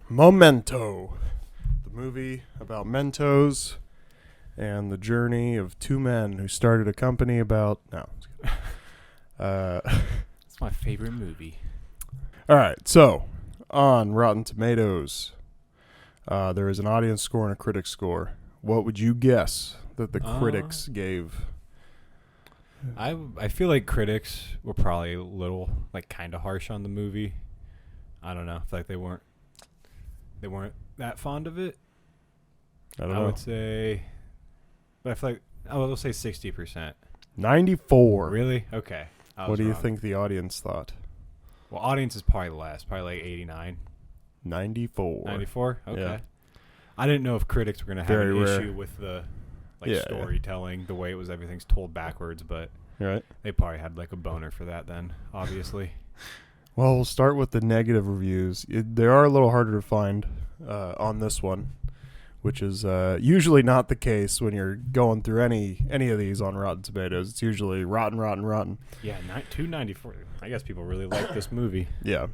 Memento, the movie about Mentos and the journey of two men who started a company about... No. It's my favorite movie. All right, so on Rotten Tomatoes, there is an audience score and a critic score. What would you guess that the critics gave? I feel like critics were probably a little kind of harsh on the movie. I don't know. I feel like they weren't that fond of it. I don't know. Would say, but I feel like I will say 60%. 94. Really? Okay. What do you think the audience thought? Well, audience is probably less, probably like 89. 94. 94? Okay. Yeah. I didn't know if critics were going to have Very an rare. issue with the Yeah, storytelling, the way it was, everything's told backwards, but Right. they probably had a boner for that then, obviously. Well, we'll start with the negative reviews. They are a little harder to find on this one, which is usually not the case when you're going through any of these on Rotten Tomatoes. It's usually rotten. Yeah, 294. I guess people really like this movie. Yeah.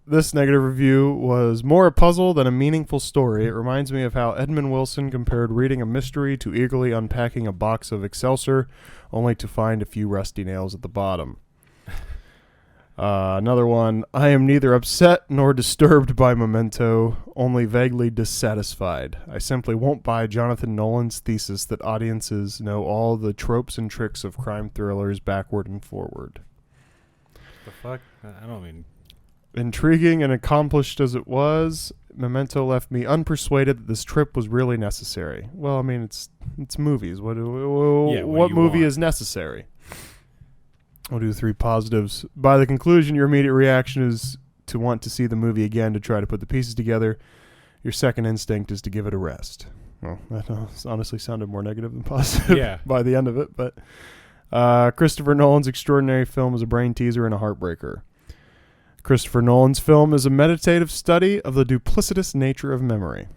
This negative review was more a puzzle than a meaningful story. It reminds me of how Edmund Wilson compared reading a mystery to eagerly unpacking a box of Excelsior, only to find a few rusty nails at the bottom. Another one, I am neither upset nor disturbed by Memento, only vaguely dissatisfied. I simply won't buy Jonathan Nolan's thesis that audiences know all the tropes and tricks of crime thrillers backward and forward. The fuck? I don't mean... Intriguing and accomplished as it was, Memento left me unpersuaded that this trip was really necessary. Well, I mean, it's movies. What movie is necessary? I'll do 3 positives. By the conclusion, your immediate reaction is to want to see the movie again to try to put the pieces together. Your second instinct is to give it a rest. Well, that honestly sounded more negative than positive by the end of it. But Christopher Nolan's extraordinary film is a brain teaser and a heartbreaker. Christopher Nolan's film is a meditative study of the duplicitous nature of memory.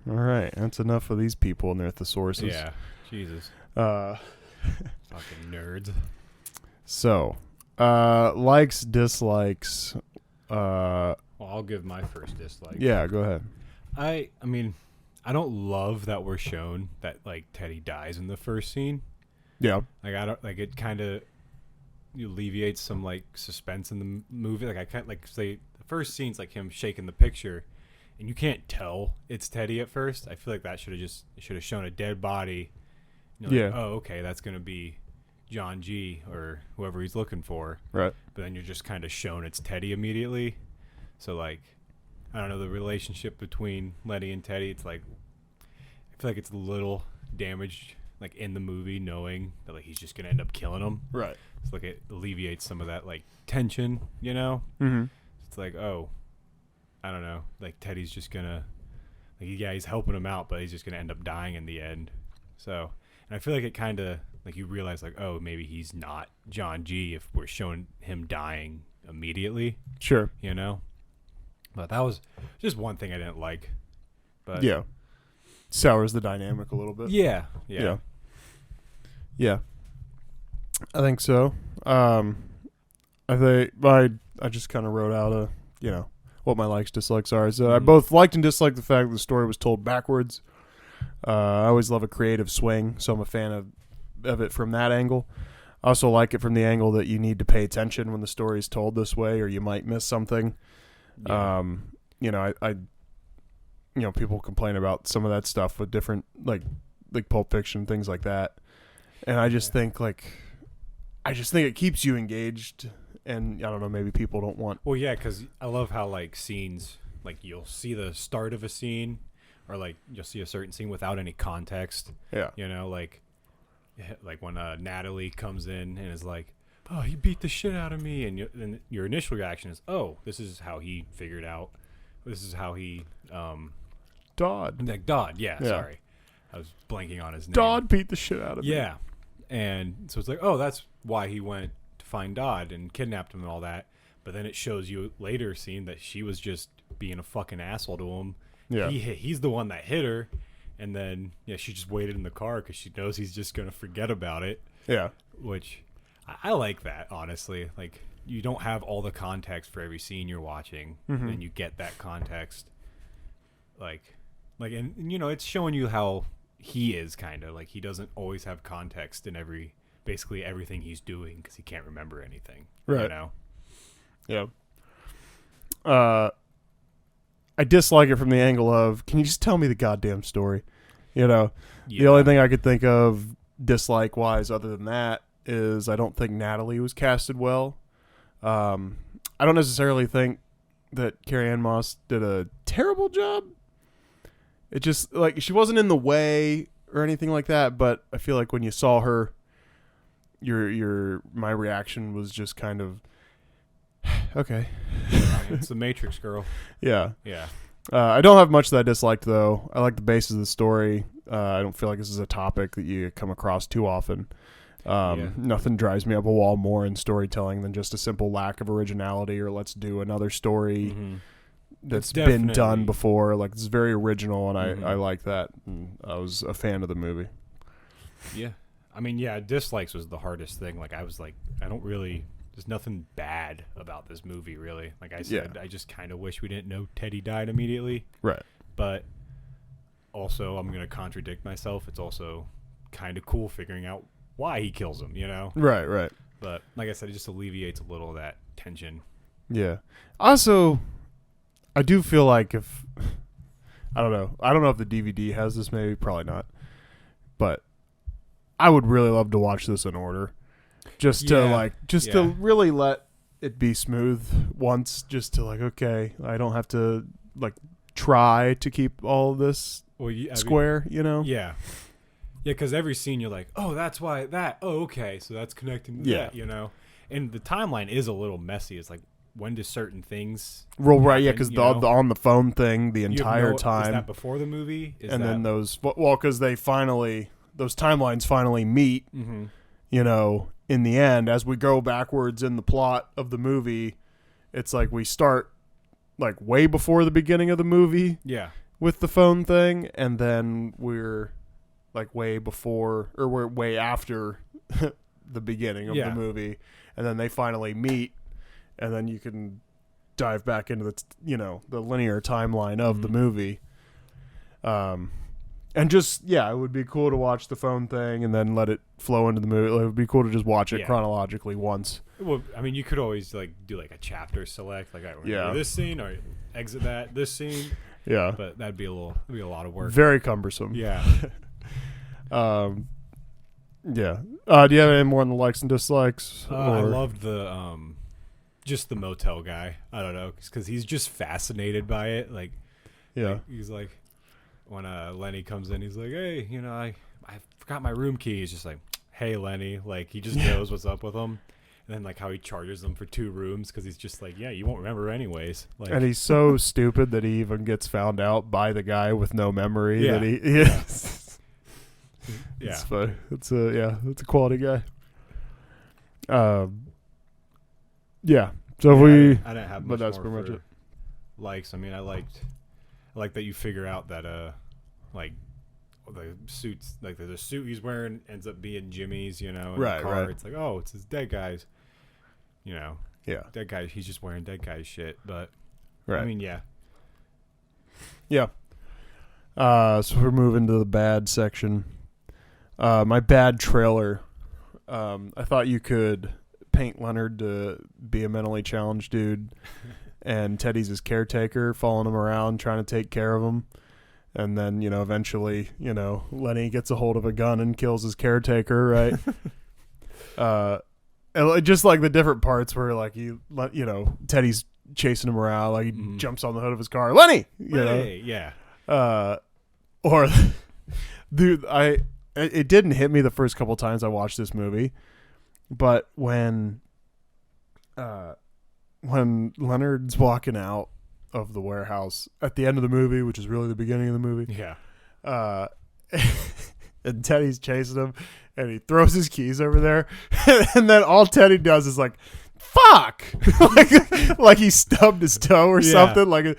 All right, that's enough of these people and their thesauruses. Yeah, Jesus. Fucking nerds. So, likes, dislikes. Well, I'll give my first dislike. Yeah, go ahead. I mean, I don't love that we're shown that Teddy dies in the first scene. Yeah. I don't it kind of alleviates some suspense in the movie. I can't say the first scene's him shaking the picture, and you can't tell it's Teddy at first. I feel like that should have shown a dead body. Yeah. Oh, okay, that's gonna be John G or whoever he's looking for. Right. But then you're just kind of shown it's Teddy immediately. So I don't know, the relationship between Letty and Teddy. It's I feel like it's a little damaged in the movie, knowing that he's just gonna end up killing him. Right. It's it alleviates some of that tension, you know. Mm-hmm. It's oh, I don't know, Teddy's just gonna he's helping him out, but he's just gonna end up dying in the end. So, and I feel like it kind of you realize oh, maybe he's not John G if we're showing him dying immediately. Sure. You know. But that was just one thing I didn't like. But yeah, sours the dynamic a little bit. Yeah. I think so. I just kind of wrote out what my likes, dislikes are. So I both liked and disliked the fact that the story was told backwards. I always love a creative swing, so I'm a fan of it from that angle. I also like it from the angle that you need to pay attention when the story is told this way, or you might miss something. Yeah. People complain about some of that stuff with different like Pulp Fiction, things like that, and I just think it keeps you engaged. And I don't know, maybe people don't want. Well, yeah, because I love how scenes you'll see the start of a scene, or you'll see a certain scene without any context. Yeah. When Natalie comes in and is oh, he beat the shit out of me, and your initial reaction is, oh, this is how he figured out. This is how he Dodd. Dodd, yeah. Sorry, I was blanking on his name. Dodd beat the shit out of me. Yeah, and so it's oh, that's why he went to find Dodd and kidnapped him and all that. But then it shows you later scene that she was just being a fucking asshole to him. Yeah, he's the one that hit her, and then she just waited in the car because she knows he's just gonna forget about it. Yeah, which I like that, honestly. you don't have all the context for every scene you're watching, and you get that context, and you know, it's showing you how he is kind of like he doesn't always have context in basically everything he's doing because he can't remember anything. Right. You know. Yeah. I dislike it from the angle of, can you just tell me the goddamn story? You know, the only thing I could think of dislike-wise other than that is I don't think Natalie was casted well. I don't necessarily think that Carrie-Anne Moss did a terrible job. It just, like, she wasn't in the way or anything like that, but I feel like when you saw her, my reaction was just kind of, okay. It's the Matrix girl. Yeah. Yeah. I don't have much that I disliked, though. I like the basis of the story. I don't feel like this is a topic that you come across too often. Nothing drives me up a wall more in storytelling than just a simple lack of originality or let's do another story that's been done before. Like, it's very original, and I like that. And I was a fan of the movie. Yeah. I mean, yeah, dislikes was the hardest thing. Like, I was like, there's nothing bad about this movie, really. Like I said, I just kind of wish we didn't know Teddy died immediately. Right. But also, I'm going to contradict myself. It's also kind of cool figuring out why he kills him, you know? Right. But like I said, it just alleviates a little of that tension. Yeah. Also, I do feel like I don't know if the DVD has this, maybe, probably not. But I would really love to watch this in order. Just to really let it be smooth once, just to like, okay, I don't have to like try to keep all of this square, you know? Yeah. Yeah, because every scene you're like, oh, that's why that. Oh, okay, so that's connecting to that, you know? And the timeline is a little messy. It's like, when do certain things happen, right, yeah, because the on the phone thing the entire time. Is that before the movie? Then those because those timelines finally meet, you know, in the end, as we go backwards in the plot of the movie, it's like we start like way before the beginning of the movie. Yeah. With the phone thing, and then we're like way before, or we're way after the beginning of the movie, and then they finally meet, and then you can dive back into the linear timeline of the movie. And just, it would be cool to watch the phone thing and then let it flow into the movie. It would be cool to just watch it chronologically once. Well, I mean, you could always like do like a chapter select, like, we're gonna do this scene or exit this scene. Yeah, but that'd be a lot of work. Very cumbersome. Yeah. Yeah. Do you have any more on the likes and dislikes? I loved the just the motel guy. I don't know, because he's just fascinated by it. Like, he's like. When Lenny comes in, he's like, hey, you know, I forgot my room key. He's just like, hey, Lenny. Like, he just knows what's up with him. And then, like, how he charges them for 2 rooms because he's just like, yeah, you won't remember anyways. Like, and he's so stupid that he even gets found out by the guy with no memory. Yeah. That he yeah. It's funny. It's a quality guy. Yeah. So I didn't have much, but that's pretty much it. Likes. I mean, I like that you figure out that like the suits, like the suit he's wearing ends up being Jimmy's, you know, in the car. Right. It's like, oh, it's his dead guy's, you know. Yeah. Dead guy, he's just wearing dead guy's shit, but right. I mean, yeah. Yeah. So we're moving to the bad section. My bad trailer. I thought you could paint Leonard to be a mentally challenged dude. And Teddy's his caretaker, following him around, trying to take care of him. And then, you know, eventually, you know, Lenny gets a hold of a gun and kills his caretaker, right? And just like the different parts where, like, Teddy's chasing him around, like, he jumps on the hood of his car. Lenny! Yeah. Or, dude, it didn't hit me the first couple times I watched this movie. But when Leonard's walking out of the warehouse at the end of the movie, which is really the beginning of the movie. Yeah. And Teddy's chasing him, and he throws his keys over there, and then all Teddy does is like, "Fuck!" like he stubbed his toe or something. Like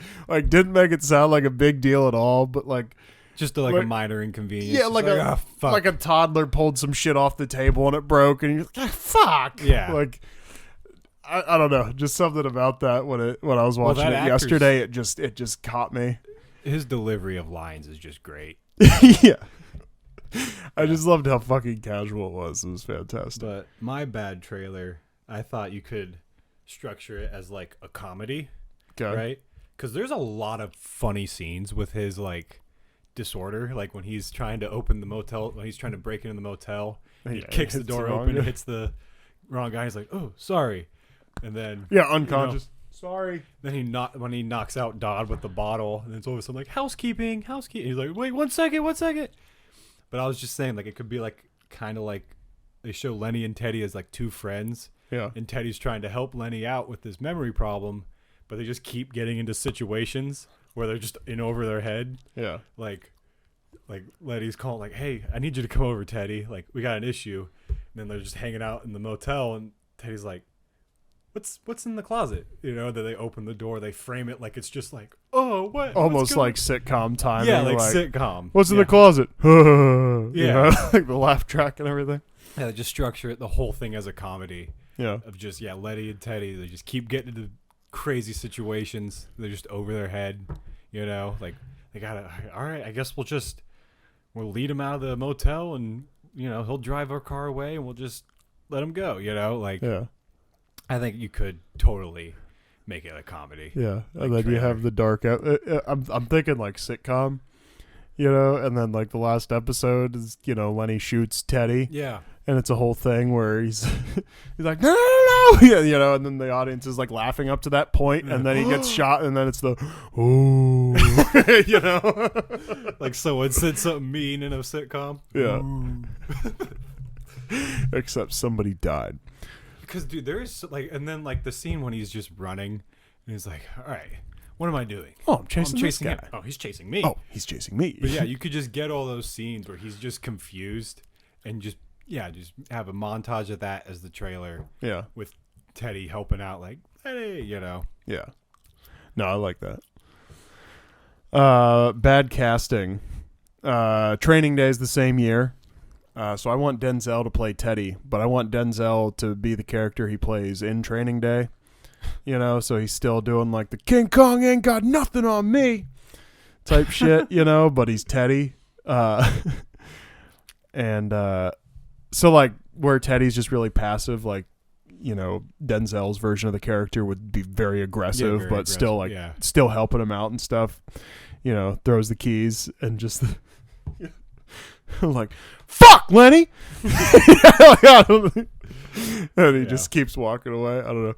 didn't make it sound like a big deal at all, but like just a minor inconvenience. Yeah, like a toddler pulled some shit off the table and it broke, and you're like, "Fuck!" Yeah, like. I don't know, just something about that when I was watching it yesterday, it just caught me. His delivery of lines is just great. Yeah. I just loved how fucking casual it was. It was fantastic. But my bad trailer, I thought you could structure it as like a comedy, right? Because there's a lot of funny scenes with his like disorder, like when he's trying to open the motel, when he's trying to break into the motel, he kicks the door open and hits the wrong guy. He's like, "Oh, sorry," and then unconscious. Sorry. Then when he knocks out Dodd with the bottle, and it's all of a sudden like housekeeping. He's like, "Wait, 1 second." But I was just saying, like, it could be like kind of like they show Lenny and Teddy as like two friends. Yeah. And Teddy's trying to help Lenny out with this memory problem, but they just keep getting into situations where they're just in over their head. Yeah. Like Lenny's calling, like, "Hey, I need you to come over, Teddy. Like, we got an issue." And then they're just hanging out in the motel, and Teddy's like, What's in the closet? You know, that they open the door, they frame it like it's just like, "Oh, what?" Almost like sitcom timing. Yeah, like sitcom. What's in the closet? You know, like the laugh track and everything. Yeah, they just structure it, the whole thing as a comedy. Yeah. Of just, Letty and Teddy, they just keep getting into crazy situations. They're just over their head, you know? Like, they gotta, all right, I guess we'll lead him out of the motel and, you know, he'll drive our car away and we'll just let him go, you know? Like, yeah. I think you could totally make it a comedy. Yeah, like and then you have the dark. I'm thinking like sitcom, you know, and then like the last episode is, you know, Lenny shoots Teddy. Yeah, and it's a whole thing where he's like, no, yeah, you know, and then the audience is like laughing up to that point, and then he gets shot, and then it's the ooh, you know, like someone said something mean in a sitcom. Yeah, except somebody died. Because, dude, there's like, and then like the scene when he's just running, and he's like, "All right, what am I doing? Oh, I'm chasing this guy. him. Oh, he's chasing me. Oh, he's chasing me." But yeah, you could just get all those scenes where he's just confused, and just have a montage of that as the trailer. Yeah, with Teddy helping out, like, "Hey," you know. Yeah. No, I like that. Bad casting. Training Day is the same year. So I want Denzel to play Teddy, but I want Denzel to be the character he plays in Training Day. You know, so he's still doing like the King Kong ain't got nothing on me type shit, you know, but he's Teddy. And so like where Teddy's just really passive, like, you know, Denzel's version of the character would be very aggressive, but still like still helping him out and stuff. You know, throws the keys and just I'm like, "Fuck, Lenny!" And he just keeps walking away. I don't know.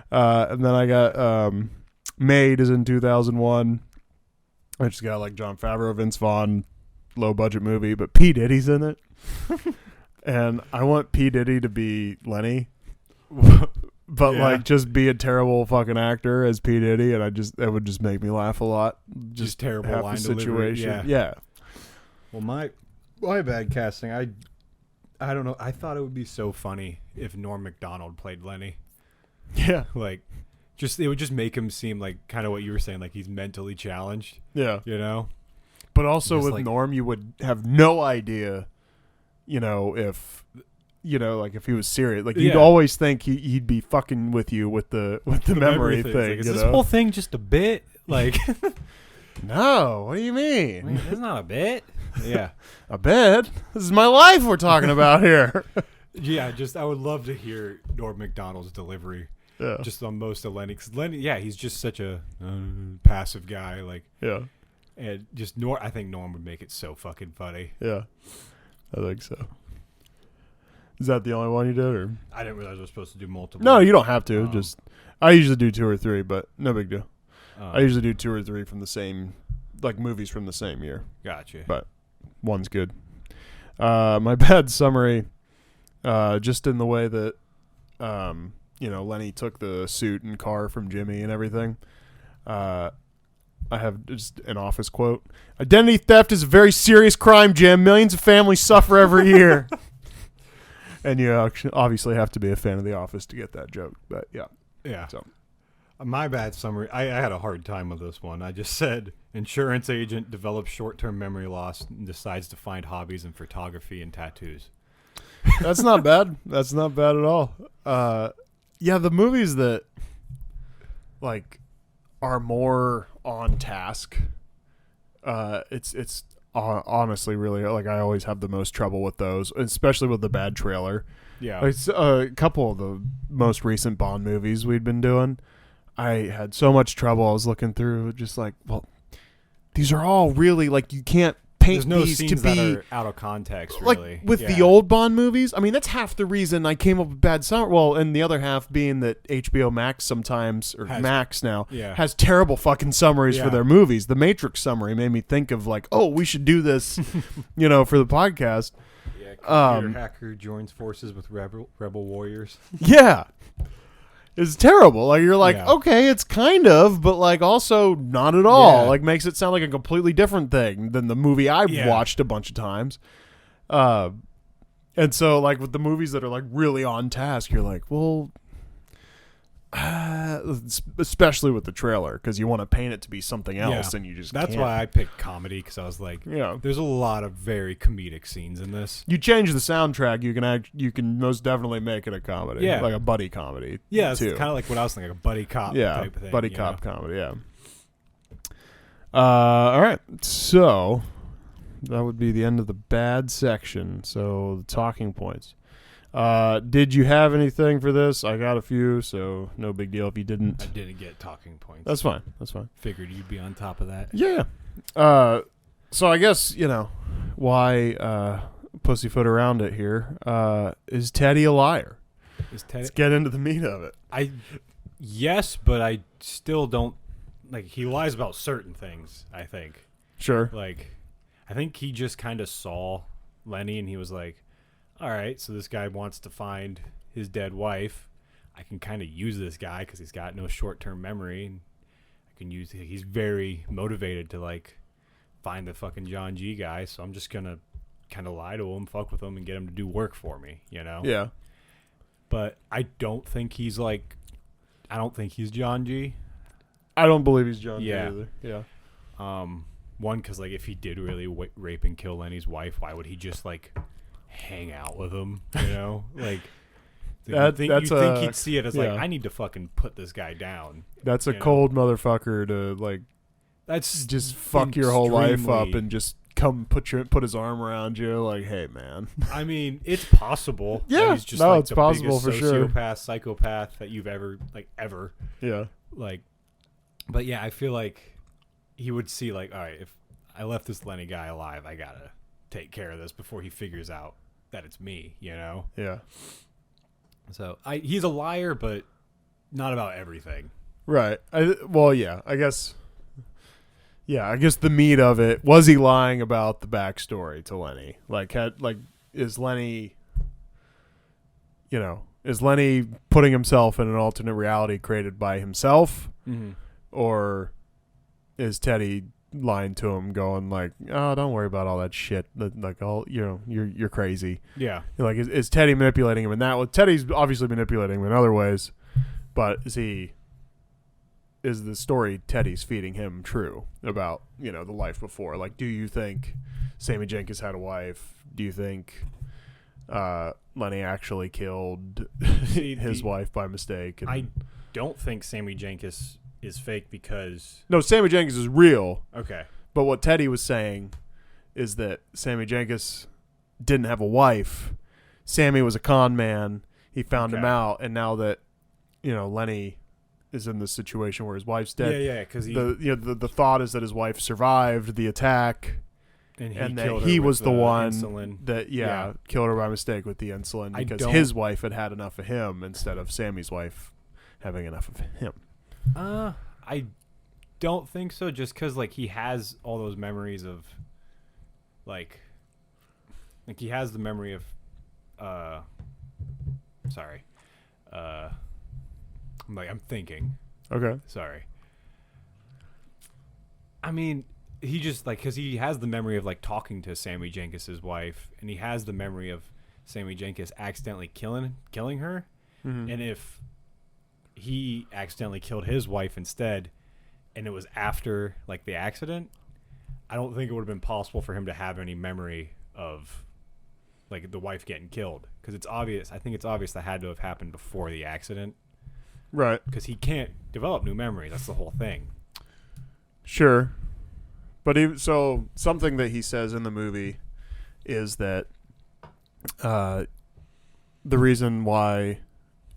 And then I got Maid is in 2001. I just got like Jon Favreau, Vince Vaughn, low budget movie, but P. Diddy's in it. And I want P. Diddy to be Lenny, but like just be a terrible fucking actor as P. Diddy, and that would just make me laugh a lot. Just terrible half line the situation. Delivery. Yeah. Well, my bad casting. I don't know. I thought it would be so funny if Norm Macdonald played Lenny. Yeah. Like, it would just make him seem like kind of what you were saying, like he's mentally challenged. Yeah. You know? But also just with like, Norm, you would have no idea, you know, if he was serious. Like, you'd always think he'd be fucking with you with the memory thing. Like, is this whole thing just a bit? Like, no, what do you mean? It's not a bit. Yeah. A bit? This is my life we're talking about here. Yeah, I would love to hear Norm Macdonald's delivery. Yeah. Just on most of Lenny. Because Lenny, he's just such a passive guy. Like, yeah. And just I think Norm would make it so fucking funny. Yeah. I think so. Is that the only one you did? Or? I didn't realize I was supposed to do multiple. No, you don't have to. I usually do 2 or 3, but no big deal. I usually do 2 or 3 from the same, like movies from the same year. Gotcha. But one's good. My bad summary, just in the way that, you know, Lenny took the suit and car from Jimmy and everything. I have just an Office quote. "Identity theft is a very serious crime, Jim. Millions of families suffer every year." And you obviously have to be a fan of The Office to get that joke. But yeah. Yeah. So. My bad summary. I had a hard time with this one. I just said insurance agent develops short-term memory loss and decides to find hobbies in photography and tattoos. That's not bad. That's not bad at all. Yeah, the movies that like are more on task. It's honestly really like I always have the most trouble with those, especially with the bad trailer. Yeah. Like, a couple of the most recent Bond movies we'd been doing, I had so much trouble. I was looking through, just like, well, these are all really like you can't paint There's no these scenes to be that are out of context, like really. with the old Bond movies. I mean, that's half the reason I came up with Bad Summer. Well, and the other half being that HBO Max sometimes, or Max now, has terrible fucking summaries for their movies. The Matrix summary made me think of like, oh, we should do this, for the podcast. Yeah, computer hacker joins forces with rebel warriors. Yeah. It's terrible. Like you're like, okay, it's kind of, but like also not at all. Yeah. Like makes it sound like a completely different thing than the movie I've watched a bunch of times. And so like with the movies that are like really on task, you're like, well, especially with the trailer, because you want to paint it to be something else, and you just that's why I picked comedy, because I was like, there's a lot of very comedic scenes in this. You change the soundtrack, you can most definitely make it a comedy, like a buddy comedy. Yeah, it's kind of like what I was thinking, like a buddy cop type of thing. Buddy cop comedy. Yeah. All right, so that would be the end of the bad section. So the talking points. Did you have anything for this? I got a few, so no big deal if you didn't. I didn't get talking points. That's fine. Figured you'd be on top of that. Yeah. So I guess, why pussyfoot around it here. Is Teddy a liar? Let's get into the meat of it. Yes, but I still don't, like, he lies about certain things, I think. Sure. Like, I think he just kind of saw Lenny and he was like, all right, so this guy wants to find his dead wife. I can kind of use this guy because he's got no short-term memory. And he's very motivated to, like, find the fucking John G guy. So I'm just going to kind of lie to him, fuck with him, and get him to do work for me, Yeah. But I don't think he's John G. I don't believe he's John G either. Yeah. One, because, like, if he did really rape and kill Lenny's wife, why would he just, like, hang out with him, like you think he'd see it as like, I need to fucking put this guy down. That's a cold motherfucker to like, that's just fuck your whole life up and just come put his arm around you like, hey man. I mean, it's possible. He's just like it's the possible for sure psychopath that you've ever like, but yeah, I feel like he would see like, all right, if I left this Lenny guy alive, I gotta take care of this before he figures out that it's me, Yeah. So he's a liar, but not about everything. Right. I guess the meat of it was he lying about the backstory to Lenny? Is Lenny putting himself in an alternate reality created by himself, or is Teddy lying to him, going like, "Oh, don't worry about all that shit. Like, all you're crazy." Yeah. Like, is Teddy manipulating him in that way? Teddy's obviously manipulating him in other ways, but is the story Teddy's feeding him true about the life before? Like, do you think Sammy Jenkins had a wife? Do you think Lenny actually killed his wife by mistake? I don't think Sammy Jenkins is fake because... No, Sammy Jenkins is real. Okay. But what Teddy was saying is that Sammy Jenkins didn't have a wife. Sammy was a con man. He found him out, and now that Lenny is in this situation where his wife's dead. Yeah, because the thought is that his wife survived the attack, and that he was the one insulin. That killed her by mistake with the insulin because his wife had enough of him instead of Sammy's wife having enough of him. I don't think so. Just because like he has all those memories of like he has the memory of I'm thinking. Okay. Sorry. I mean, he just like because he has the memory of like talking to Sammy Jenkins' wife, and he has the memory of Sammy Jenkins accidentally killing her, and if he accidentally killed his wife instead, and it was after like the accident, I don't think it would have been possible for him to have any memory of like the wife getting killed, because it's obvious. I think it's obvious that had to have happened before the accident. Right. Because he can't develop new memories. That's the whole thing. Sure. But so something that he says in the movie is that the reason why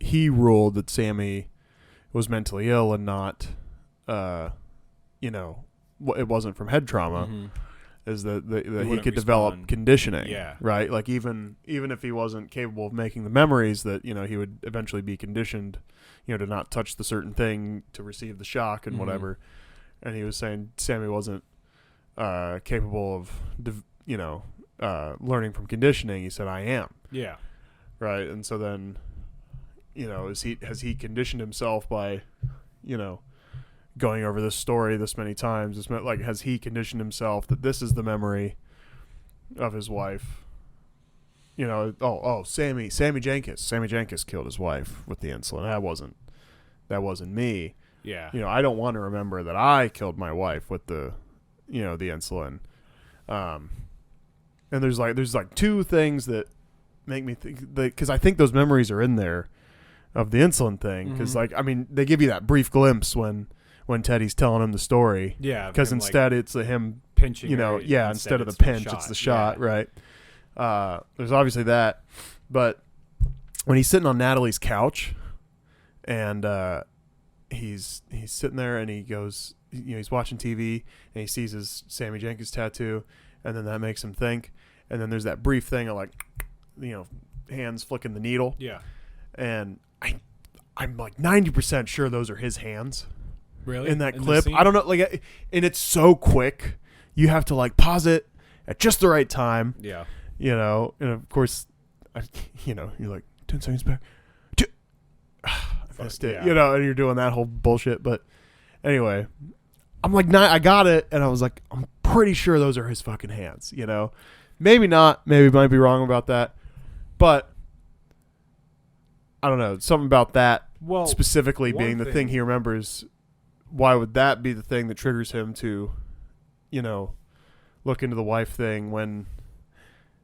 he ruled that Sammy was mentally ill and not, it wasn't from head trauma, is that he could develop conditioning. Yeah. Right. Like even if he wasn't capable of making the memories, that he would eventually be conditioned, to not touch the certain thing to receive the shock and whatever. And he was saying Sammy wasn't capable of learning from conditioning. He said, "I am." Yeah. Right. And so then, has he conditioned himself by, going over this story this many times? Has he conditioned himself that this is the memory of his wife? Sammy Jenkins killed his wife with the insulin. That wasn't me. Yeah. I don't want to remember that I killed my wife with the insulin. And there's two things that make me think, because I think those memories are in there of the insulin thing. Because they give you that brief glimpse when Teddy's telling him the story. Yeah. Because instead it's him pinching. Instead of the pinch, it's the shot. Yeah. Right. There's obviously that, but when he's sitting on Natalie's couch, and he's sitting there and he goes, he's watching TV and he sees his Sammy Jenkins tattoo, and then that makes him think. And then there's that brief thing of hands flicking the needle. Yeah. And I'm like 90% sure those are his hands. Really? In that clip. I don't know, and it's so quick. You have to pause it at just the right time. Yeah. And of course, you're like 10 seconds back. I missed it. Yeah. And you're doing that whole bullshit. But anyway, I'm like, I got it. And I was like, I'm pretty sure those are his fucking hands, Maybe not. Maybe might be wrong about that. But I don't know. Something about that specifically being the thing he remembers. Why would that be the thing that triggers him to, look into the wife thing when,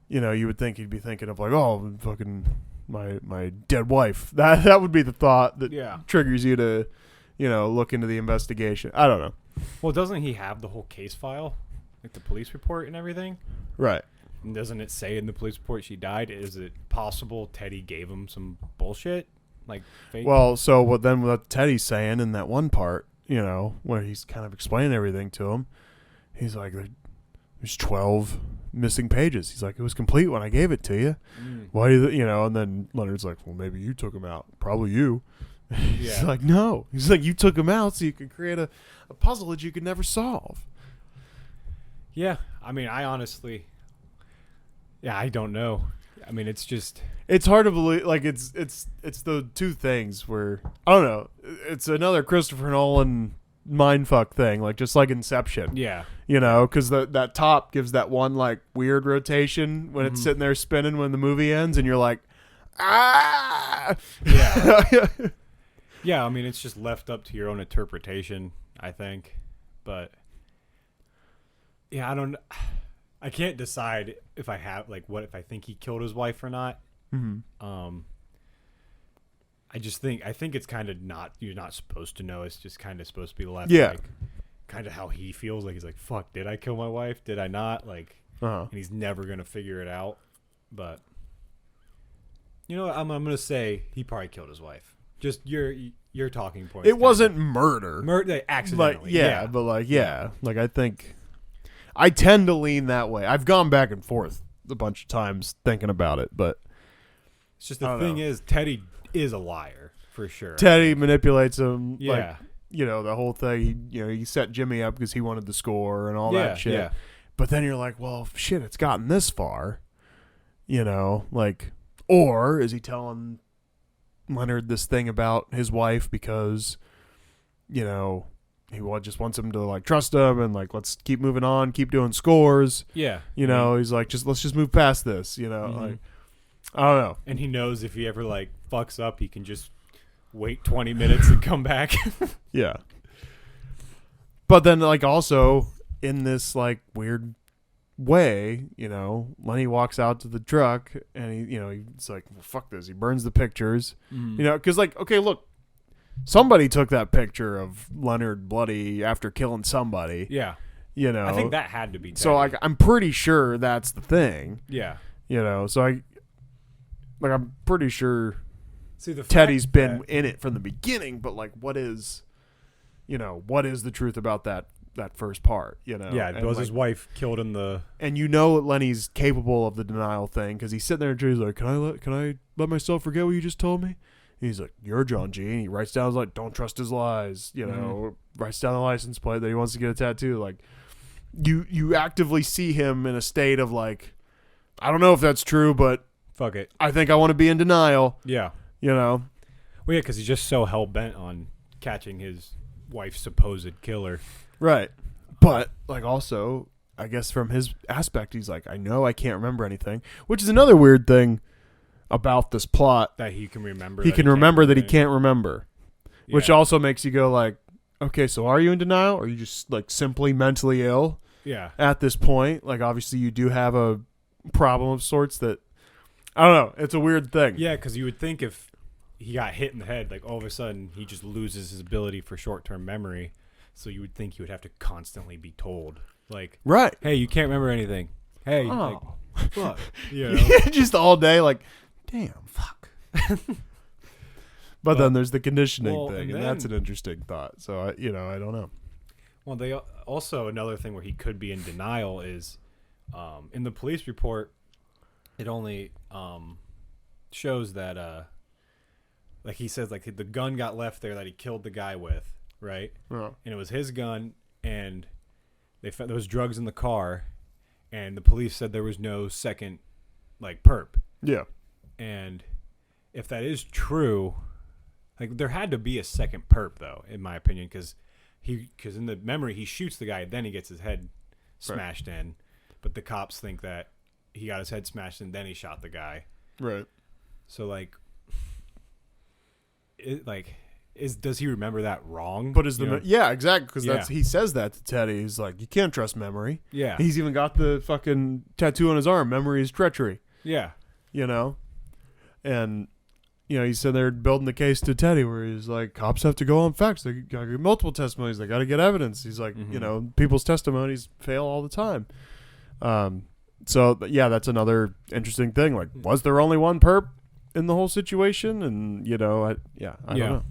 you would think he'd be thinking of fucking my dead wife. That would be the thought that triggers you to, look into the investigation. I don't know. Well, doesn't he have the whole case file, the police report and everything? Right. And doesn't it say in the police report she died? Is it possible Teddy gave him some bullshit, fake? Well, so what Teddy's saying in that one part, where he's kind of explaining everything to him, he's like, there's 12 missing pages. He's like, it was complete when I gave it to you. Why do you, and then Leonard's like, well, maybe you took him out. Probably you. He's like, no. He's like, you took him out so you could create a puzzle that you could never solve. Yeah. I mean, I honestly, I don't know. I mean, it's hard to believe. It's the two things where, I don't know. It's another Christopher Nolan mindfuck thing, just like Inception. Yeah. Because that top gives that one weird rotation when it's sitting there spinning when the movie ends, and you're like, ah. Yeah. Yeah. I mean, it's just left up to your own interpretation, I think. But yeah, I can't decide if I have what if I think he killed his wife or not. I think it's kind of you're not supposed to know. It's just kind of supposed to be left kind of how he feels. He's like, fuck, did I kill my wife? Did I not? And he's never gonna figure it out. But I'm gonna say he probably killed his wife. Just your talking point. It wasn't murder. Accidentally. I think I tend to lean that way. I've gone back and forth a bunch of times thinking about it, but it's just the thing is, Teddy is a liar for sure. Teddy manipulates him. Yeah. The whole thing. He set Jimmy up because he wanted the score and all that shit. Yeah. But then you're like, well, shit, it's gotten this far. Or is he telling Leonard this thing about his wife because, he just wants him to trust him and let's keep moving on, keep doing scores. Yeah. He's like, let's just move past this. I don't know. And he knows if he ever fucks up, he can just wait 20 minutes and come back. Yeah. But then also in this weird way, Lenny walks out to the truck and he's like, well, fuck this. He burns the pictures, because okay, look, somebody took that picture of Leonard bloody after killing somebody. Yeah. You know, I think that had to be Teddy. So I'm pretty sure that's the thing. Yeah. You know, so I'm pretty sure See, Teddy's been in it from the beginning, but like what is the truth about that first part, you know? Yeah, was his wife killed in the... And you know Lenny's capable of the denial thing because he's sitting there and he's like, can I let myself forget what you just told me? And he's like, you're John G. And he writes down, like, don't trust his lies, you know, writes down the license plate that he wants to get a tattoo. Like, you actively see him in a state of like, I don't know if that's true, but fuck it. I think I want to be in denial. Yeah. You know? Well, yeah, because he's just so hell-bent on catching his wife's supposed killer. Right. But, like, also, I guess from his aspect, he's like, I know I can't remember anything, which is another weird thing about this plot. That he can remember. He can remember that he can't remember, yeah. which also makes you go like, okay, so are you in denial? Or are you just, like, simply mentally ill? Yeah. At this point? Like, obviously, you do have a problem of sorts that, I don't know, it's a weird thing. Yeah, because you would think if he got hit in the head, like, all of a sudden, he just loses his ability for short-term memory. So you would think he would have to constantly be told, like, right? Hey, you can't remember anything. Hey, like, fuck, you know? Just all day, like, damn, fuck. But then there's the conditioning thing, and that's an interesting thought. So I don't know. Well, they also another thing where he could be in denial is, in the police report, it only shows that, like he says, like the gun got left there that he killed the guy with. Right, and it was his gun, and they found there was drugs in the car, and the police said there was no second, like, perp. Yeah, and if that is true, like there had to be a second perp though, in my opinion, because in the memory he shoots the guy, then he gets his head smashed in, but the cops think that he got his head smashed in, then he shot the guy. Right. So like, does he remember that wrong? But yeah, exactly, because he says that to Teddy. He's like, you can't trust memory. Yeah. He's even got the fucking tattoo on his arm. Memory is treachery. Yeah. You know? And, you know, he's sitting there building the case to Teddy where he's like, cops have to go on facts. They got to get multiple testimonies. They got to get evidence. He's like, you know, people's testimonies fail all the time. So, yeah, that's another interesting thing. Like, was there only one perp in the whole situation? And, you know, I don't know.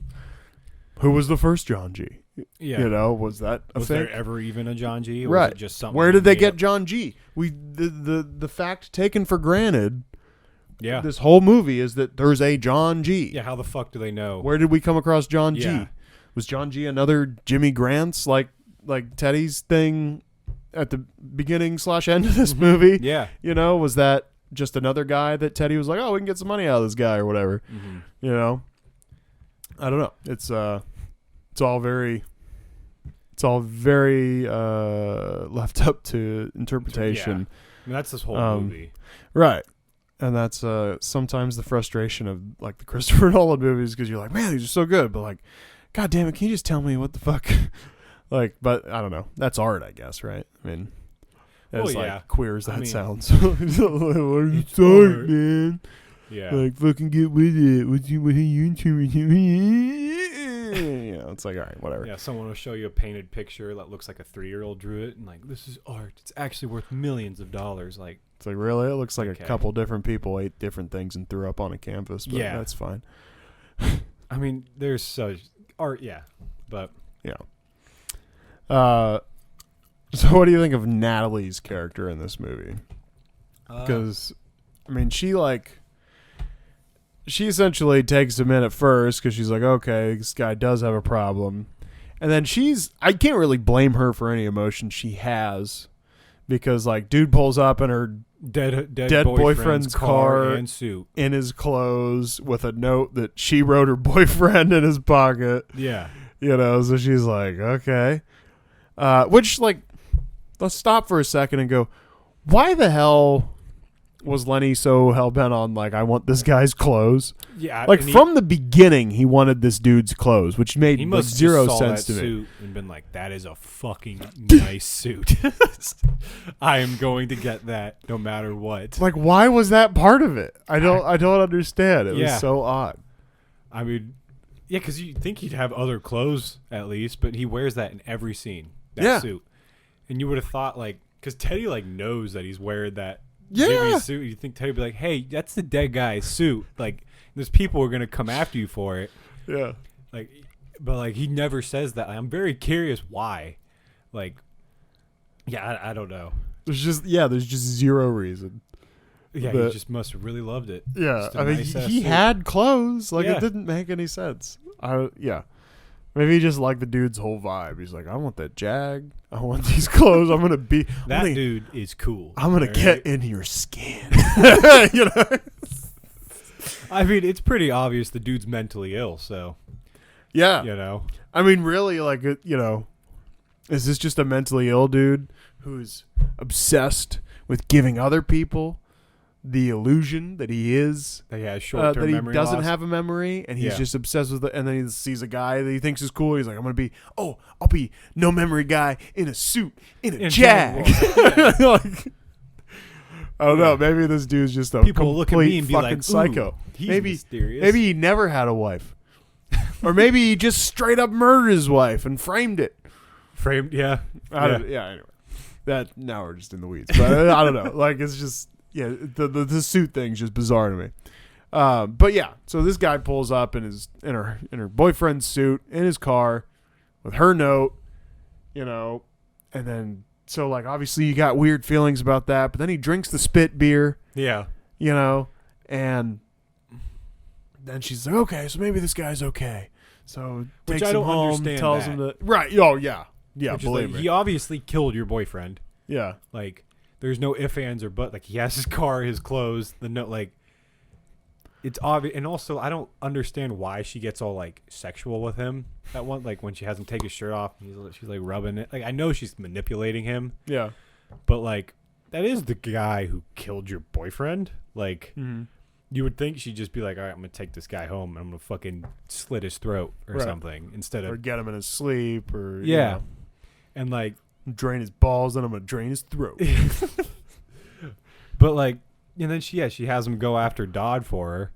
Who was the first John G? Yeah. You know, was that a was fake? there ever even a John G? Or right. Was it just something? Where did they get John G? The fact taken for granted. Yeah. This whole movie is that there's a John G. Yeah. How the fuck do they know? Where did we come across John G? Yeah. Was John G another Jimmy Grant's like Teddy's thing at the beginning / end of this movie? Yeah. You know, was that just another guy that Teddy was like, oh, we can get some money out of this guy or whatever? You know. I don't know. It's all very left up to interpretation. Yeah. I mean, that's this whole movie. Right. And that's sometimes the frustration of like the Christopher Nolan movies, because you're like, man, these are so good, but like, god damn it, can you just tell me what the fuck? Like, but I don't know. That's art, I guess, right? I mean, as like queer as that sounds. What are you talking, man? Yeah. Like, fucking get with it. What are you into? You know, it's like, all right, whatever. Yeah, someone will show you a painted picture that looks like a 3-year-old drew it, and like, this is art. It's actually worth millions of dollars. Like, it's like, really? It looks like a couple different people ate different things and threw up on a canvas, but that's fine. I mean, there's such art, but yeah. So what do you think of Natalie's character in this movie? Because, I mean, she essentially takes him in at first because she's like, okay, this guy does have a problem. And then I can't really blame her for any emotion she has, because like dude pulls up in her dead boyfriend's car and suit in his clothes with a note that she wrote her boyfriend in his pocket. Yeah. You know, so she's like, okay. Which, like, let's stop for a second and go, why the hell was Lenny so hell-bent on, like, I want this guy's clothes? Yeah. Like, from the beginning, he wanted this dude's clothes, which made like, zero sense to me. Suit and been like, that is a fucking nice suit. I am going to get that no matter what. Like, why was that part of it? I don't understand. It was so odd. I mean, Yeah, because you think he'd have other clothes at least, but he wears that in every scene. That suit. And you would have thought, like, because Teddy, like, knows that he's wearing that Jimmy suit. You think Teddy would be like, hey, that's the dead guy's suit. Like, there's people who are going to come after you for it. Yeah. Like, but, like, he never says that. I'm very curious why. Like, yeah, I don't know. There's just zero reason. Yeah, he just must have really loved it. Yeah, I mean, he had clothes. Like, it didn't make any sense. Maybe he just liked the dude's whole vibe. He's like, I want that Jag. I want these clothes. I'm gonna be that dude is cool. I'm gonna get in your skin. You know. I mean, it's pretty obvious the dude's mentally ill. So. Yeah. You know. I mean, really, like, you know, is this just a mentally ill dude who's obsessed with giving other people the illusion that he is, that he has short-term memory that he doesn't loss. have a memory, and he's just obsessed with it, and then he sees a guy that he thinks is cool. He's like, I'll be no memory guy in a suit, in a Jag. Like, I don't know. Maybe this dude's just a people look at me complete and be fucking like, psycho. He's maybe mysterious. Maybe he never had a wife. Or maybe he just straight up murdered his wife and framed it. Yeah. Anyway. Now we're just in the weeds. But I don't know. Like, it's just, the suit thing's just bizarre to me. But yeah, so this guy pulls up in her boyfriend's suit in his car with her note, you know, and then, so, like, obviously you got weird feelings about that, but then he drinks the spit beer. Yeah. You know, and then she's like, okay, so maybe this guy's okay. So Which takes I him don't home, understand tells that. him to, right, oh, yeah. Yeah, believe me. He obviously killed your boyfriend. Yeah. Like, there's no ifs, ands, or buts. Like, he has his car, his clothes, the note, like, it's obvious. And also, I don't understand why she gets all, like, sexual with him. That one, like, when she has him take his shirt off, and she's, like, rubbing it. Like, I know she's manipulating him. Yeah. But, like, that is the guy who killed your boyfriend. Like, you would think she'd just be like, all right, I'm going to take this guy home, and I'm going to fucking slit his throat or something. Instead of... Or get him in his sleep, or... Yeah. You know, and, like... drain his balls, and I'm going to drain his throat. But, like... And then she has him go after Dodd for her.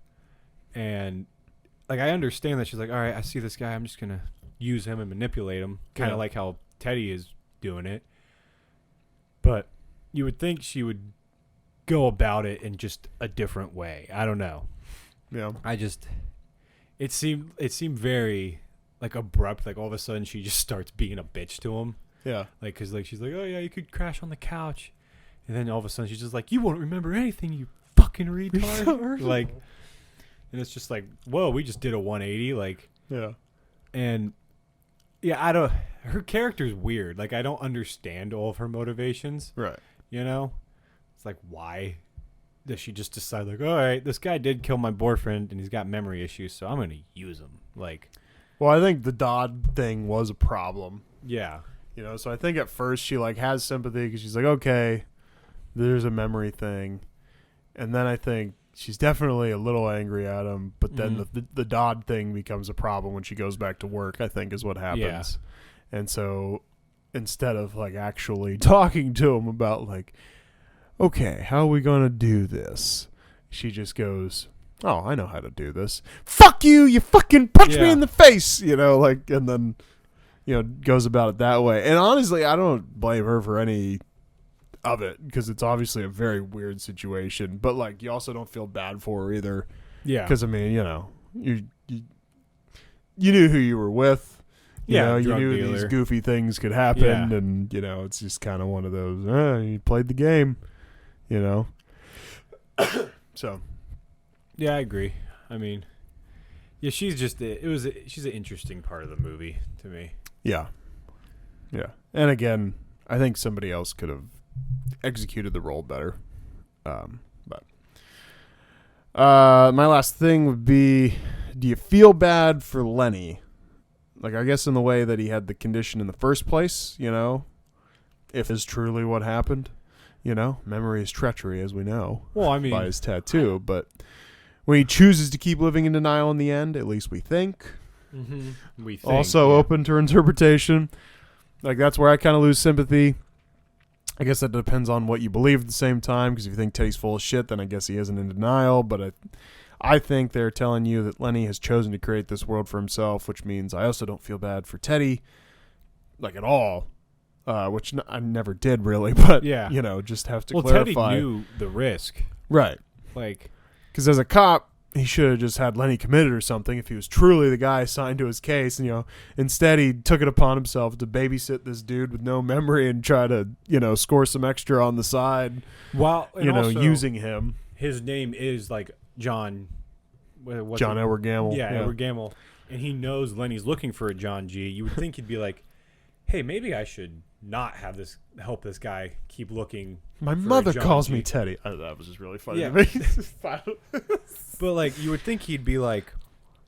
And, like, I understand that she's like, all right, I see this guy. I'm just going to use him and manipulate him. Kind of like how Teddy is doing it. But you would think she would go about it in just a different way. I don't know. Yeah. It seemed very, like, abrupt. Like, all of a sudden she just starts being a bitch to him. Yeah. Like, because, like, she's like, oh, yeah, you could crash on the couch. And then all of a sudden she's just like, you won't remember anything, you fucking retard. Like, and it's just like, whoa, we just did a 180. Like, yeah. And, yeah, her character's weird. Like, I don't understand all of her motivations. Right. You know? It's like, why does she just decide, like, all right, this guy did kill my boyfriend and he's got memory issues, so I'm going to use him. Like, well, I think the Dodd thing was a problem. Yeah. You know, so I think at first she, like, has sympathy because she's like, okay, there's a memory thing. And then I think she's definitely a little angry at him, but then the Dodd thing becomes a problem when she goes back to work, I think is what happens. Yeah. And so instead of, like, actually talking to him about, like, okay, how are we going to do this? She just goes, oh, I know how to do this. Fuck you, you fucking punch me in the face, you know, like, and then, you know, goes about it that way. And honestly, I don't blame her for any of it because it's obviously a very weird situation, but, like, you also don't feel bad for her either. Yeah. Because, I mean, you know, you knew who you were with. You know, you knew these goofy things could happen, and, you know, it's just kind of one of those, you played the game, you know. So. Yeah, I agree. I mean, yeah, she's an interesting part of the movie to me. Yeah. Yeah. And again, I think somebody else could have executed the role better. But my last thing would be, do you feel bad for Lenny? Like, I guess in the way that he had the condition in the first place, you know, if is truly what happened, you know, memory is treachery, as we know. Well, I mean, by his tattoo, but when he chooses to keep living in denial in the end, at least we think. We think. Also open to interpretation. Like, that's where I kind of lose sympathy. I guess that depends on what you believe at the same time, because if you think Teddy's full of shit, then I guess he isn't in denial, but I think they're telling you that Lenny has chosen to create this world for himself, which means I also don't feel bad for Teddy, like at all, which I never did really, but just have to clarify. Teddy knew the risk. Right. Like, because as a cop, he should have just had Lenny committed or something if he was truly the guy assigned to his case. And, instead he took it upon himself to babysit this dude with no memory and try to, score some extra on the side. While using him. His name is like John. John Edward Gamble. Yeah, Edward Gamble. And he knows Lenny's looking for a John G. You would think he'd be like, hey, maybe I should not help this guy keep looking. My mother calls me Teddy. That was just really funny to me. But like, you would think he'd be like,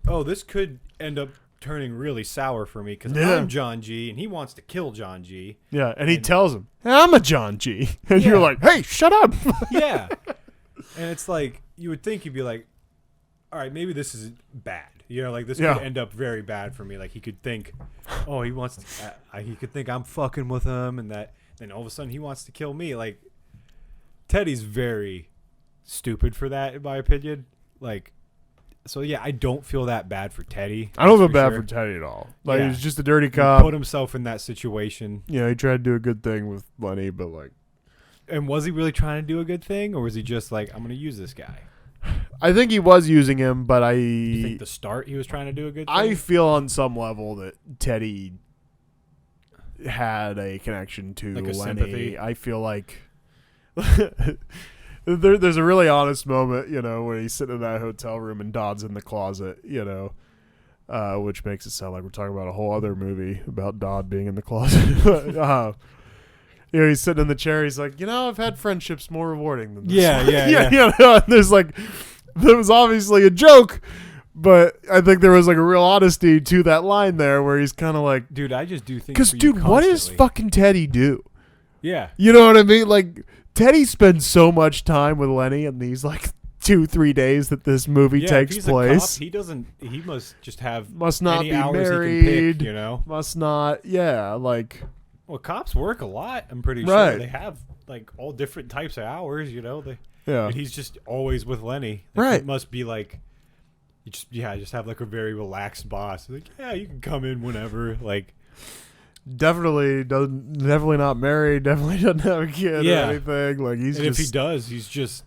oh, this could end up turning really sour for me because I'm John G. and he wants to kill John G. Yeah, and he tells him, hey, I'm a John G. And you're like, hey, shut up. Yeah. And it's like, you would think he'd be like, all right, maybe this is bad. This could end up very bad for me. Like, he could think, oh, he wants to, he could think I'm fucking with him, and that, then all of a sudden he wants to kill me. Like, Teddy's very stupid for that, in my opinion. Like, so yeah, I don't feel that bad for Teddy. I don't feel bad for Teddy at all. Like, he's just a dirty cop. He put himself in that situation. Yeah, he tried to do a good thing with Lenny, but like. And was he really trying to do a good thing, or was he just like, I'm going to use this guy? I think he was using him, but You think the start he was trying to do a good thing? I feel on some level that Teddy had a connection to like a Lenny. Sympathy. I feel like there's a really honest moment, when he's sitting in that hotel room and Dodd's in the closet, which makes it sound like we're talking about a whole other movie about Dodd being in the closet. He's sitting in the chair. He's like, I've had friendships more rewarding than this. Yeah. There's like, there was obviously a joke, but I think there was like a real honesty to that line there where he's kind of like, dude, I just do things. Because, dude, what does fucking Teddy do? Yeah. You know what I mean? Like, Teddy spends so much time with Lenny in these like 2-3 days that this movie takes if he's place. A cop, he must just have must not any be hours married. He can pick, Must not. Yeah, like. Well, cops work a lot. I'm pretty sure Right. they have like all different types of hours. Yeah. And he's just always with Lenny. Right. It must be like, just have like a very relaxed boss. Like, yeah, you can come in whenever. Like, definitely not married. Definitely doesn't have a kid or anything. Like and if he does, he's just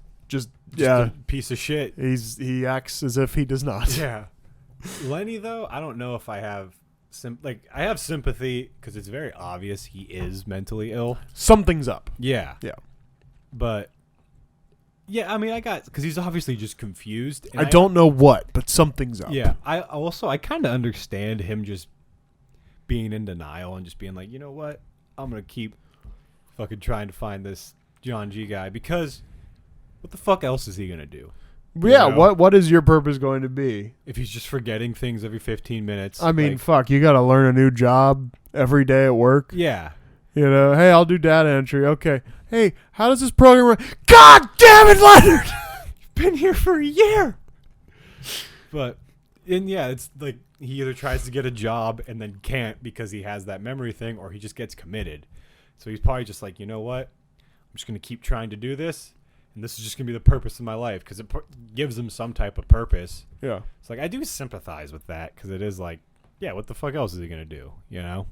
a piece of shit. He acts as if he does not. Yeah. Lenny though, I don't know if I have. I have sympathy because it's very obvious he is mentally ill. Something's up. Yeah. Yeah. But, yeah, I mean, because he's obviously just confused. I don't know what, but something's up. Yeah. I kind of understand him just being in denial and just being like, you know what? I'm going to keep fucking trying to find this John G guy because what the fuck else is he going to do? Yeah, what is your purpose going to be? If he's just forgetting things every 15 minutes. I mean, fuck, you got to learn a new job every day at work. Yeah. Hey, I'll do data entry. Okay. Hey, how does this program run? God damn it, Leonard! You've been here for a year. But, it's like he either tries to get a job and then can't because he has that memory thing, or he just gets committed. So he's probably just like, you know what? I'm just going to keep trying to do this. And this is just going to be the purpose of my life because it gives him some type of purpose. Yeah. It's like, I do sympathize with that because it is like, yeah, what the fuck else is he going to do, Yeah.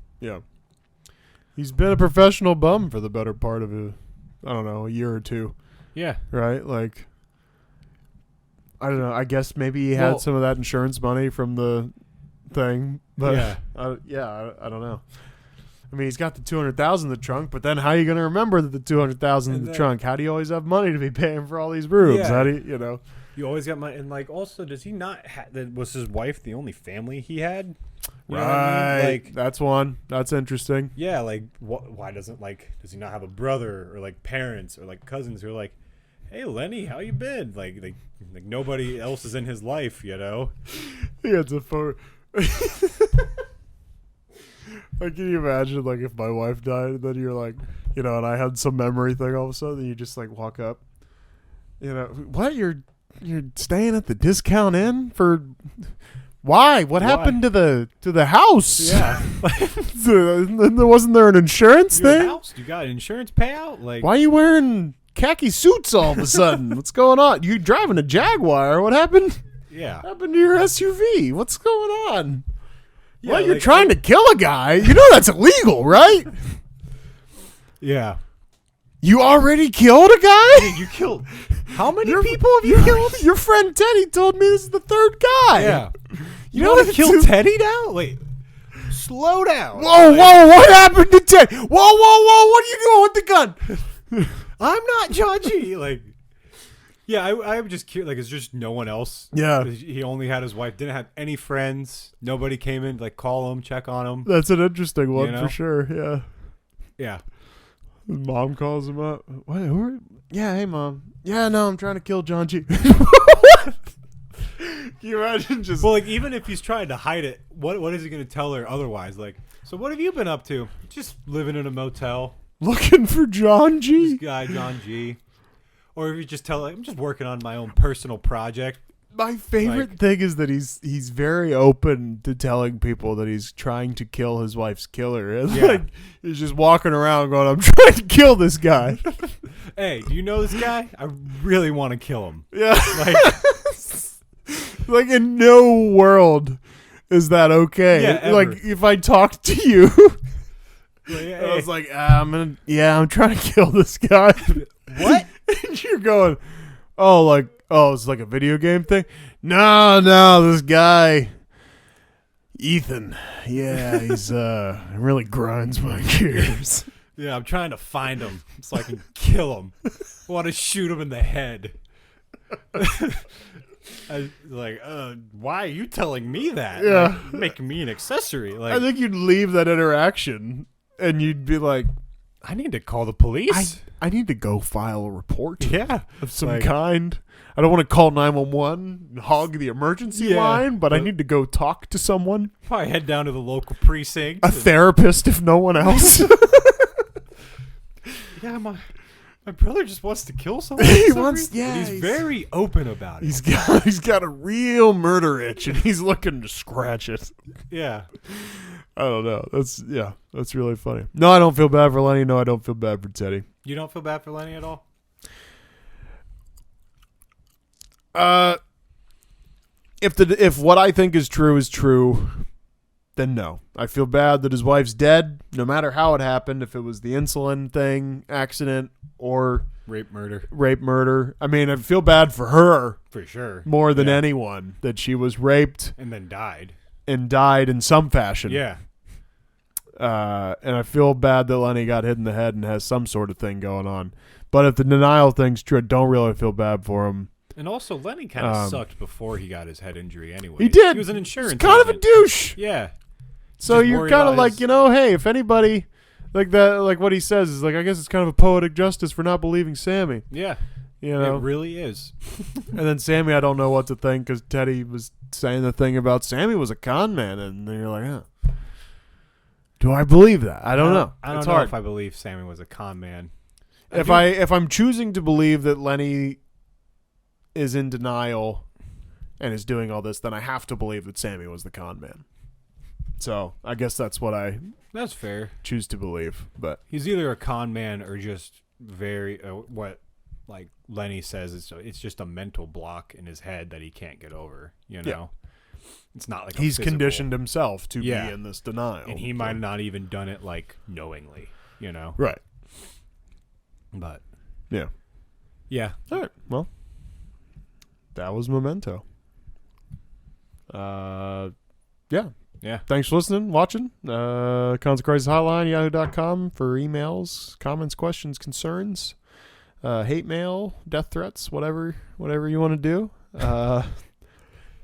He's been a professional bum for the better part of a year or two. Yeah. Right? Like, I don't know. I guess maybe he had some of that insurance money from the thing. But I don't know. I mean, he's got the $200,000 in the trunk, but then how are you going to remember that the $200,000 in the trunk? How do you always have money to be paying for all these rooms? How do you, You always got money, and like also, does he not? Was his wife the only family he had? You know what I mean? Like, that's one. That's interesting. Yeah, like why does he not have a brother or like parents or like cousins who are like, hey Lenny, how you been? Like nobody else is in his life, He had a photo. Like, can you imagine, like, if my wife died, and then you're like, and I had some memory thing all of a sudden, you just, like, walk up, what, you're staying at the discount inn for, why? What happened to the house? Yeah. Wasn't there an insurance thing? House? You got an insurance payout? Like, why are you wearing khaki suits all of a sudden? What's going on? You driving a Jaguar? What happened? Yeah. What happened to your SUV? What's going on? Yeah, well, you're trying to kill a guy. You know that's illegal, right? Yeah. You already killed a guy? You killed. How many people have you killed? Your friend Teddy told me this is the third guy. Yeah. You know want to what kill Teddy now? Wait. Slow down. Whoa, what happened to Teddy? Whoa, what are you doing with the gun? I'm not judgy. Like, yeah, I'm just curious. Like, it's just no one else. Yeah. He only had his wife. Didn't have any friends. Nobody came in, like, call him, check on him. That's an interesting one, You know? for sure. Yeah. Yeah. His mom calls him up. What? Yeah, hey, Mom. Yeah, no, I'm trying to kill John G. Can you imagine just... Well, like, even if he's trying to hide it, what is he going to tell her otherwise? Like, so what have you been up to? Just living in a motel. Looking for John G? This guy, John G. Or if you just tell, like, I'm just working on my own personal project. My favorite thing is that he's very open to telling people that he's trying to kill his wife's killer. And like, he's just walking around going, I'm trying to kill this guy. Hey, do you know this guy? I really want to kill him. Yeah. Like in no world is that okay. Yeah, ever. Like if I talked to you, I was like, I'm trying to kill this guy. What? And you're going, it's like a video game thing. No, this guy, Ethan. Yeah, he's really grinds my gears. Yeah, I'm trying to find him so I can kill him. I want to shoot him in the head. Why are you telling me that? Yeah. Like, making me an accessory. Like, I think you'd leave that interaction and you'd be like, I need to call the police. I need to go file a report. Yeah. Of some kind. I don't want to call 911 and hog the emergency line, but I need to go talk to someone. Probably head down to the local precinct. A therapist, if no one else. Yeah, my brother just wants to kill someone. He's very open about it. He's got a real murder itch, and he's looking to scratch it. Yeah. I don't know. That's really funny. No, I don't feel bad for Lenny. No, I don't feel bad for Teddy. You don't feel bad for Lenny at all? If what I think is true, then no. I feel bad that his wife's dead, no matter how it happened, if it was the insulin thing, accident, or rape murder. I mean, I feel bad for her. For sure. More than anyone, that she was raped. And then died. And died in some fashion. Yeah. And I feel bad that Lenny got hit in the head and has some sort of thing going on. But if the denial thing's true, I don't really feel bad for him. And also, Lenny kind of sucked before he got his head injury anyway. He did. He was an insurance agent. Kind of a douche. Yeah. So you're kind of like, hey, if anybody, like that, like what he says is like, I guess it's kind of a poetic justice for not believing Sammy. Yeah. You know? It really is. And then Sammy, I don't know what to think because Teddy was saying the thing about Sammy was a con man. And then you're like, do I believe that? I don't know. I don't know if I believe Sammy was a con man. If I'm choosing to believe that Lenny is in denial and is doing all this, then I have to believe that Sammy was the con man. So I guess that's that's fair. Choose to believe. But he's either a con man or just very what like Lenny says it's just a mental block in his head that he can't get over. You know, it's not like he's conditioned himself to be in this denial, and he might have not even done it like knowingly. You know, right? But yeah. All right. Well, that was Memento. Yeah. Thanks for listening, watching. Constant Crisis Hotline, yahoo.com for emails, comments, questions, concerns, hate mail, death threats, whatever you want to do.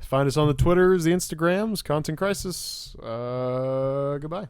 Find us on the Twitters, the Instagrams, Content Crisis. Goodbye.